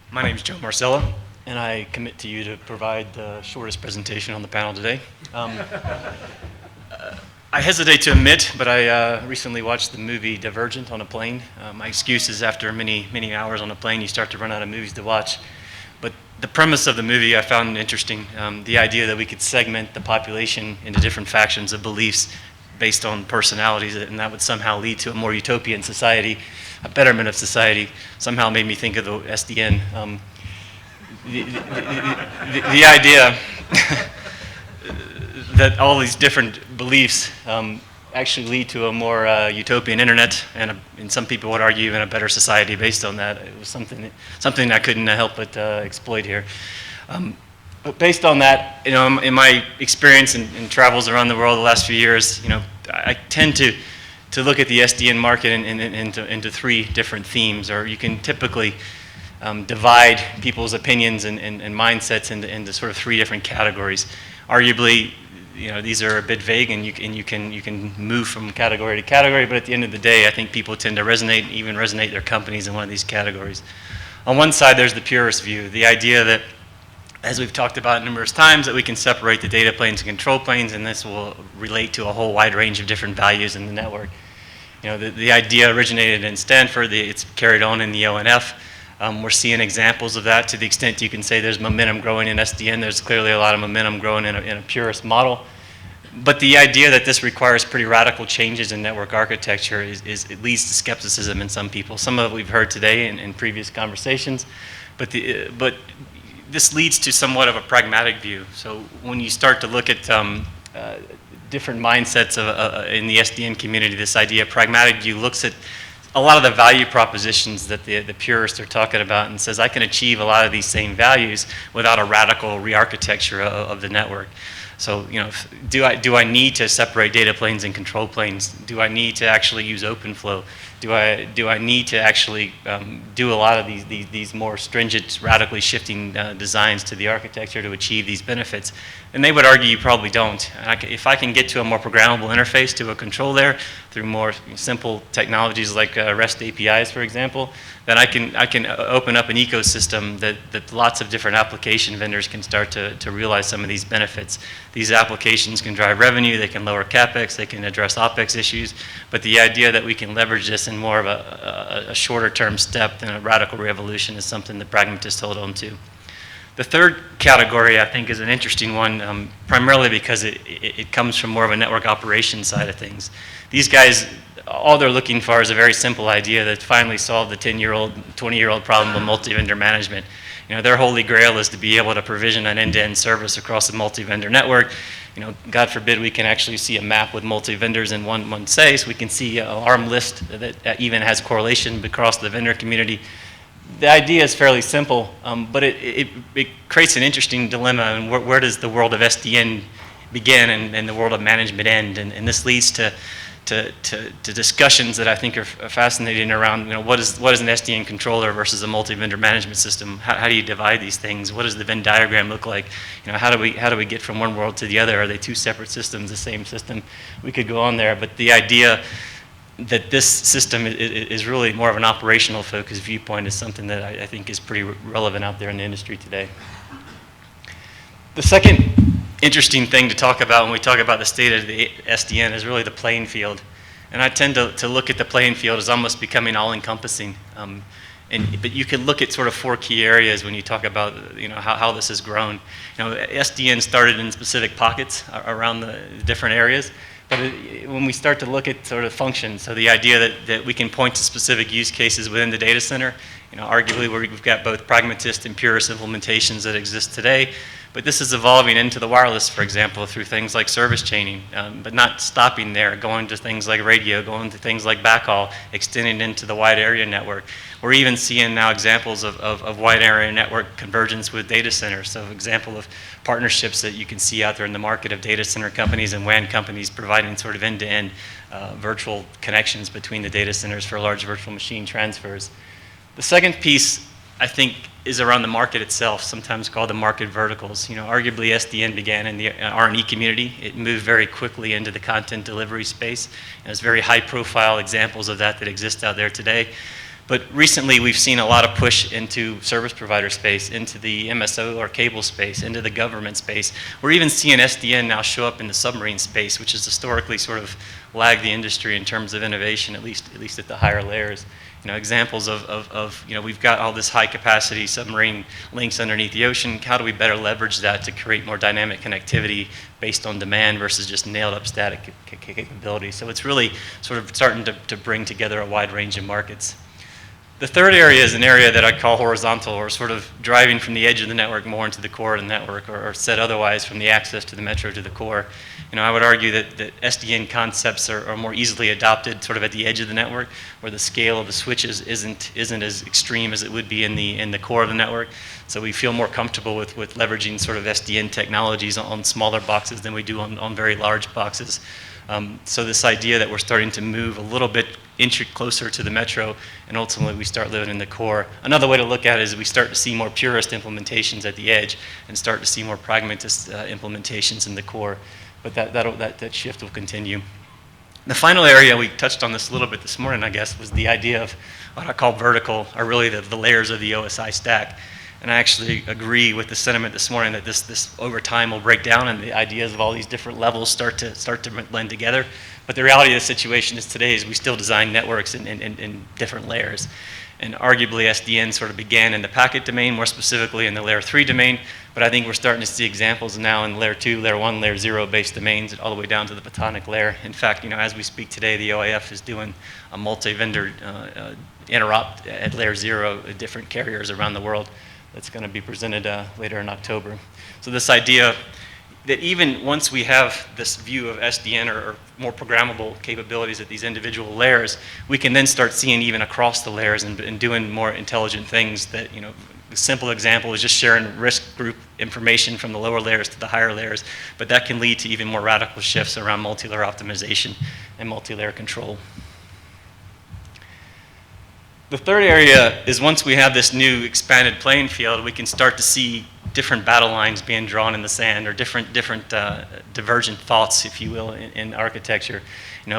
My name is Joe Marsella, and I commit to you to provide the shortest presentation on the panel today. I hesitate to admit, but I recently watched the movie Divergent on a plane. My excuse is after many hours on a plane, you start to run out of movies to watch. But the premise of the movie I found interesting, the idea that we could segment the population into different factions of beliefs based on personalities, and that would somehow lead to a more utopian society, a betterment of society, somehow made me think of the SDN. The idea that all these different beliefs actually lead to a more utopian internet, and some people would argue even a better society based on that. It was something I couldn't help but exploit here. But based on that, in my experience in travels around the world the last few years, I tend to look at the SDN market into three different themes, or you can typically divide people's opinions and mindsets into sort of three different categories. Arguably, these are a bit vague, and you can move from category to category, but at the end of the day, I think people tend to resonate their companies in one of these categories. On one side, there's the purist view, the idea that, as we've talked about numerous times, that we can separate the data planes and control planes, and this will relate to a whole wide range of different values in the network. The idea originated in Stanford, it's carried on in the ONF. We're seeing examples of that to the extent you can say there's momentum growing in SDN. There's clearly a lot of momentum growing in a purist model. But the idea that this requires pretty radical changes in network architecture it leads to skepticism in some people. Some of it we've heard today in previous conversations, but this leads to somewhat of a pragmatic view. So when you start to look at different mindsets in the SDN community, this idea of pragmatic view looks at a lot of the value propositions that the purists are talking about and says, I can achieve a lot of these same values without a radical re-architecture of the network. So, do I need to separate data planes and control planes? Do I need to actually use OpenFlow? Do I need to actually do a lot of these more stringent, radically shifting designs to the architecture to achieve these benefits? And they would argue you probably don't. If I can get to a more programmable interface to a control layer through more simple technologies like REST APIs, for example, then I can open up an ecosystem that lots of different application vendors can start to realize some of these benefits. These applications can drive revenue, they can lower CapEx, they can address OpEx issues, but the idea that we can leverage this in more of a shorter term step than a radical revolution is something that pragmatists hold on to. The third category, I think, is an interesting one, primarily because it comes from more of a network operations side of things. These guys, all they're looking for is a very simple idea that finally solved the 10-year-old, 20-year-old problem of multi-vendor management. Their holy grail is to be able to provision an end-to-end service across a multi-vendor network. God forbid we can actually see a map with multi-vendors in one space. We can see an ARM list that even has correlation across the vendor community. The idea is fairly simple, but it creates an interesting dilemma. And where does the world of SDN begin and the world of management end? And this leads to discussions that I think are fascinating around, what is an SDN controller versus a multi-vendor management system? How do you divide these things? What does the Venn diagram look like? How do we get from one world to the other? Are they two separate systems, the same system? We could go on there, but the idea that this system is really more of an operational focused viewpoint is something that I think is pretty relevant out there in the industry today. The second interesting thing to talk about when we talk about the state of the SDN is really the playing field. And I tend to look at the playing field as almost becoming all-encompassing. But you can look at sort of four key areas when you talk about how this has grown. SDN started in specific pockets around the different areas. But when we start to look at sort of functions, so the idea that we can point to specific use cases within the data center, arguably we've got both pragmatist and purist implementations that exist today, but this is evolving into the wireless, for example, through things like service chaining, but not stopping there, going to things like radio, going to things like backhaul, extending into the wide area network. We're even seeing now examples of wide area network convergence with data centers. So example of partnerships that you can see out there in the market of data center companies and WAN companies providing sort of end-to-end virtual connections between the data centers for large virtual machine transfers. The second piece, I think, is around the market itself, sometimes called the market verticals. Arguably SDN began in the R&E community. It moved very quickly into the content delivery space. There's very high profile examples of that exist out there today. But recently, we've seen a lot of push into service provider space, into the MSO or cable space, into the government space. We're even seeing SDN now show up in the submarine space, which has historically sort of lagged the industry in terms of innovation, at least at the higher layers. Examples of we've got all this high capacity submarine links underneath the ocean. How do we better leverage that to create more dynamic connectivity based on demand versus just nailed up static capability? So it's really sort of starting to bring together a wide range of markets. The third area is an area that I call horizontal, or sort of driving from the edge of the network more into the core of the network, or said otherwise, from the access to the metro to the core. I would argue that SDN concepts are more easily adopted sort of at the edge of the network, where the scale of the switches isn't as extreme as it would be in the core of the network. So we feel more comfortable with leveraging sort of SDN technologies on smaller boxes than we do on very large boxes. So this idea that we're starting to move a little bit closer to the metro, and ultimately we start living in the core. Another way to look at it is we start to see more purist implementations at the edge and start to see more pragmatist implementations in the core. But that shift will continue. The final area, we touched on this a little bit this morning, I guess, was the idea of what I call vertical, or really the layers of the OSI stack. And I actually agree with the sentiment this morning that this over time will break down, and the ideas of all these different levels start to blend together. But the reality of the situation is today is we still design networks in different layers. And arguably SDN sort of began in the packet domain, more specifically in the layer 3 domain, but I think we're starting to see examples now in layer 2, layer 1, layer 0 based domains all the way down to the photonic layer. In fact, as we speak today, the OIF is doing a multi-vendor interop at layer 0 at different carriers around the world. That's going to be presented later in October. So this idea that even once we have this view of SDN or more programmable capabilities at these individual layers, we can then start seeing even across the layers and doing more intelligent things that, a simple example is just sharing risk group information from the lower layers to the higher layers, but that can lead to even more radical shifts around multi-layer optimization and multi-layer control. The third area is once we have this new expanded playing field, we can start to see different battle lines being drawn in the sand, or different divergent thoughts, if you will, in architecture,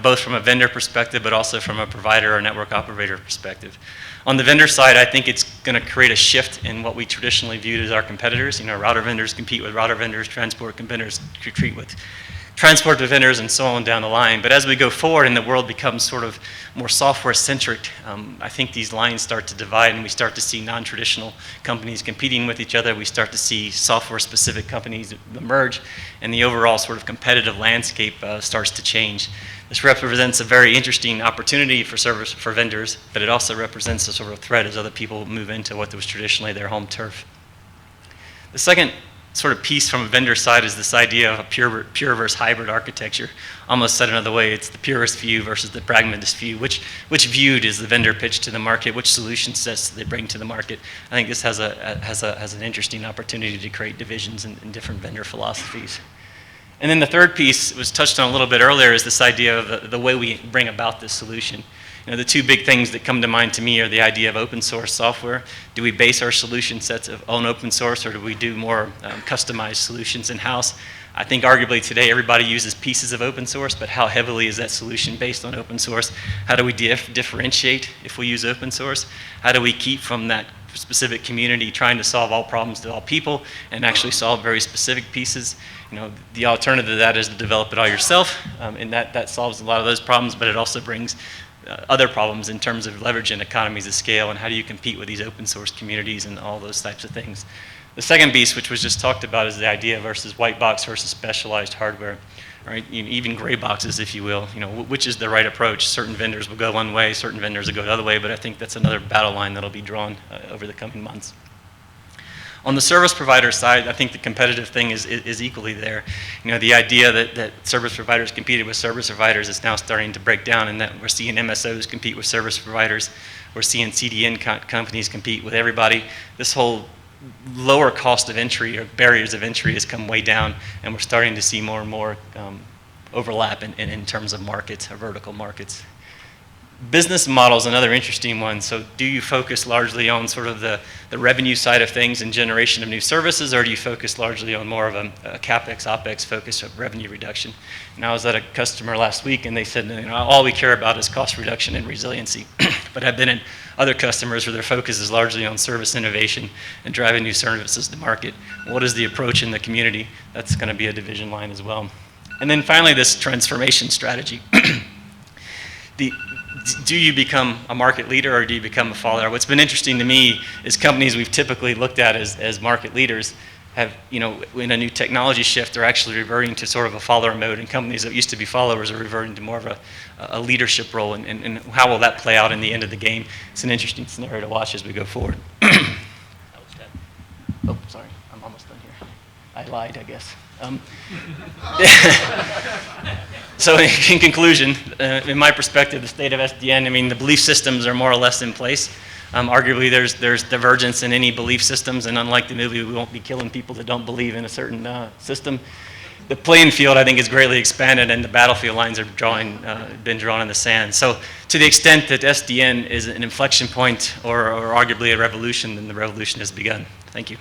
both from a vendor perspective, but also from a provider or network operator perspective. On the vendor side, I think it's going to create a shift in what we traditionally viewed as our competitors. Router vendors compete with router vendors, transport vendors compete with transport vendors, and so on down the line. But as we go forward and the world becomes sort of more software-centric, I think these lines start to divide, and we start to see non-traditional companies competing with each other. We start to see software-specific companies emerge, and the overall sort of competitive landscape starts to change. This represents a very interesting opportunity for vendors, but it also represents a sort of threat as other people move into what was traditionally their home turf. The second sort of piece from a vendor side is this idea of a pure versus hybrid architecture. Almost said another way, it's the purist view versus the pragmatist view. Which viewed is the vendor pitch to the market? Which solution sets do they bring to the market? I think this has an interesting opportunity to create divisions in different vendor philosophies. And then the third piece was touched on a little bit earlier, is this idea of the way we bring about this solution. The two big things that come to mind to me are the idea of open source software. Do we base our solution sets on open source, or do we do more customized solutions in-house? I think arguably today everybody uses pieces of open source, but how heavily is that solution based on open source? How do we differentiate if we use open source? How do we keep from that specific community trying to solve all problems to all people and actually solve very specific pieces? The alternative to that is to develop it all yourself, and that solves a lot of those problems, but it also brings other problems in terms of leveraging economies of scale, and how do you compete with these open source communities and all those types of things. The second piece, which was just talked about, is the idea versus white box versus specialized hardware, right? Even gray boxes, if you will. Which is the right approach? Certain vendors will go one way, certain vendors will go the other way, but I think that's another battle line that'll be drawn over the coming months. On the service provider side, I think the competitive thing is equally there. The idea that service providers competed with service providers is now starting to break down, and that we're seeing MSOs compete with service providers. We're seeing CDN companies compete with everybody. This whole lower cost of entry, or barriers of entry, has come way down, and we're starting to see more and more overlap in terms of markets, or vertical markets. Business model is another interesting one. So do you focus largely on sort of the revenue side of things and generation of new services, or do you focus largely on more of a CapEx, OpEx focus of revenue reduction? And I was at a customer last week and they said, you know, all we care about is cost reduction and resiliency. But I've been in other customers where their focus is largely on service innovation and driving new services to market. What is the approach in the community? That's going to be a division line as well. And then finally, this transformation strategy. Do you become a market leader or do you become a follower? What's been interesting to me is companies we've typically looked at as market leaders have, you know, in a new technology shift, they're actually reverting to sort of a follower mode, and companies that used to be followers are reverting to more of a leadership role, and how will that play out in the end of the game? It's an interesting scenario to watch as we go forward. Oh, sorry, I'm almost done here. I lied, I guess. So in conclusion, in my perspective, the state of SDN, I mean, the belief systems are more or less in place. Arguably, there's divergence in any belief systems, and unlike the movie, we won't be killing people that don't believe in a certain system. The playing field, I think, is greatly expanded, and the battlefield lines are been drawn in the sand. So to the extent that SDN is an inflection point or arguably a revolution, then the revolution has begun. Thank you.